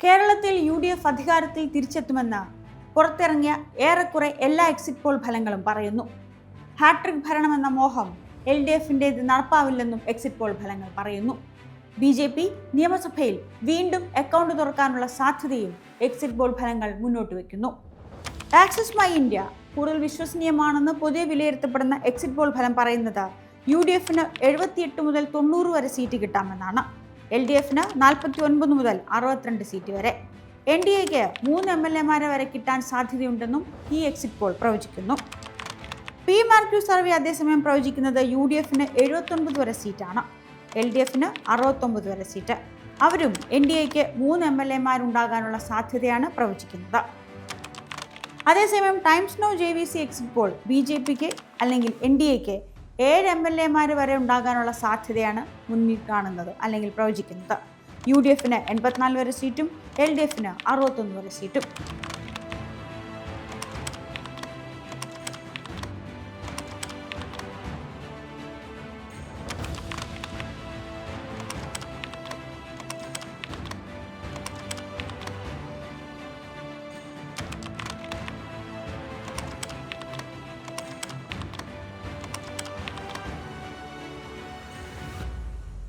കേരളത്തിൽ UDF അധികാരത്തിൽ തിരിച്ചെത്തുമെന്ന് പുറത്തിറങ്ങിയ ഏറെക്കുറെ എല്ലാ എക്സിറ്റ് പോൾ ഫലങ്ങളും പറയുന്നു. ഹാട്രിക് ഭരണമെന്ന മോഹം LDFിൻ്റേത് നടപ്പാവില്ലെന്നും എക്സിറ്റ് പോൾ ഫലങ്ങൾ പറയുന്നു. BJP നിയമസഭയിൽ വീണ്ടും അക്കൗണ്ട് തുറക്കാനുള്ള സാധ്യതയും എക്സിറ്റ് പോൾ ഫലങ്ങൾ മുന്നോട്ട് വയ്ക്കുന്നു. ആക്സിസ് മൈ ഇന്ത്യ കൂടുതൽ വിശ്വസനീയമാണെന്ന് പൊതുവെ വിലയിരുത്തപ്പെടുന്ന എക്സിറ്റ് പോൾ ഫലം പറയുന്നത് UDFന് 78 മുതൽ 90 വരെ സീറ്റ് കിട്ടാമെന്നാണ്. LDFന് 49 മുതൽ 62 സീറ്റ് വരെ. NDAക്ക് 3 MLAമാരെ വരെ കിട്ടാൻ സാധ്യതയുണ്ടെന്നും ഈ എക്സിറ്റ് പോൾ പ്രവചിക്കുന്നു. PMRQ സർവേ അതേസമയം പ്രവചിക്കുന്നത് UDFന് 79 വരെ സീറ്റാണ്, LDFന് 69 വരെ സീറ്റ്. അവരും NDAക്ക് 3 MLAമാരുണ്ടാകാനുള്ള സാധ്യതയാണ് പ്രവചിക്കുന്നത്. അതേസമയം Times Now JVC exit poll BJPക്ക് അല്ലെങ്കിൽ NDAക്ക് 7 MLAമാര് വരെ ഉണ്ടാകാനുള്ള സാധ്യതയാണ് മുന്നിൽ കാണുന്നത് അല്ലെങ്കിൽ പ്രവചിക്കുന്നത്. UDFന് 84 വരെ സീറ്റും LDFന് 61 വരെ സീറ്റും.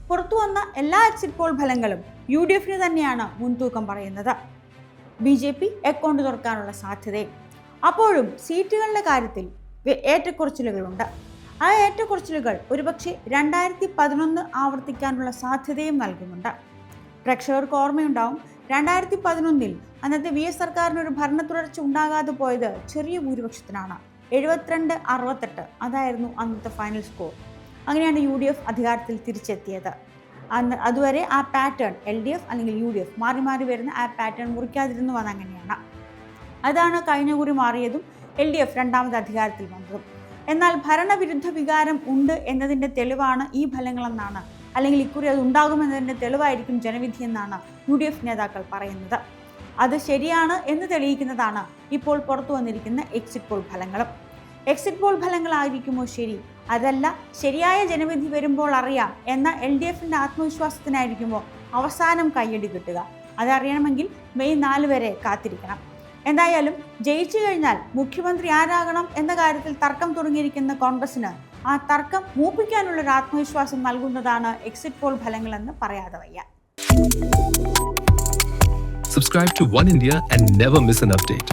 പുറത്തു വന്ന എല്ലാ എക്സിറ്റ് പോൾ ഫലങ്ങളും UDFന് തന്നെയാണ് മുൻതൂക്കം പറയുന്നത്. BJP അക്കൗണ്ട് തുറക്കാനുള്ള സാധ്യതയും. അപ്പോഴും സീറ്റുകളുടെ കാര്യത്തിൽ ഏറ്റക്കുറച്ചിലുകളുണ്ട്. ആ ഏറ്റക്കുറച്ചിലുകൾ ഒരുപക്ഷെ 2011 ആവർത്തിക്കാനുള്ള സാധ്യതയും നൽകുന്നുണ്ട്. പ്രേക്ഷകർക്ക് ഓർമ്മയുണ്ടാവും, 2011 അന്നത്തെ VS സർക്കാരിനൊരു ഭരണ തുടർച്ച ഉണ്ടാകാതെ പോയത് ചെറിയ ഭൂരിപക്ഷത്തിനാണ്. 72-68 അതായിരുന്നു അന്നത്തെ ഫൈനൽ സ്കോർ. അങ്ങനെയാണ് UDF അധികാരത്തിൽ തിരിച്ചെത്തിയത്. അതുവരെ ആ പാറ്റേൺ LDF അല്ലെങ്കിൽ UDF മാറി മാറി വരുന്ന ആ പാറ്റേൺ മുറിക്കാതിരുന്നു വന്നങ്ങനെയാണ്. അതാണ് കഴിഞ്ഞ കുറി മാറിയതും LDF രണ്ടാമത് അധികാരത്തിൽ വന്നതും. എന്നാൽ ഭരണവിരുദ്ധ വികാരം ഉണ്ട് എന്നതിൻ്റെ തെളിവാണ് ഈ ഫലങ്ങളെന്നാണ്, അല്ലെങ്കിൽ ഇക്കുറി അത് ഉണ്ടാകുമെന്നതിൻ്റെ തെളിവായിരിക്കും ജനവിധി എന്നാണ് UDF നേതാക്കൾ പറയുന്നത്. അത് ശരിയാണ് എന്ന് തെളിയിക്കുന്നതാണ് ഇപ്പോൾ പുറത്തു വന്നിരിക്കുന്ന എക്സിറ്റ് പോൾ ഫലങ്ങളും. എക്സിറ്റ് പോൾ ഫലങ്ങളായിരിക്കുമോ ശരി, അതല്ല ശരിയായ ജനവിധി വരുമ്പോൾ അറിയാം എന്ന LDFിൻ്റെ ആത്മവിശ്വാസത്തിനായിരിക്കുമോ അവസാനം കയ്യടി കിട്ടുക? അതറിയണമെങ്കിൽ മെയ് 4 വരെ കാത്തിരിക്കണം. എന്തായാലും ജയിച്ചു കഴിഞ്ഞാൽ മുഖ്യമന്ത്രി ആരാകണം എന്ന കാര്യത്തിൽ തർക്കം തുടങ്ങിയിരിക്കുന്ന കോൺഗ്രസിന് ആ തർക്കം മൂപ്പിക്കാനുള്ളൊരു ആത്മവിശ്വാസം നൽകുന്നതാണ് എക്സിറ്റ് പോൾ ഫലങ്ങളെന്ന് പറയാതെ വയ്യ. Subscribe to One India and never miss an update.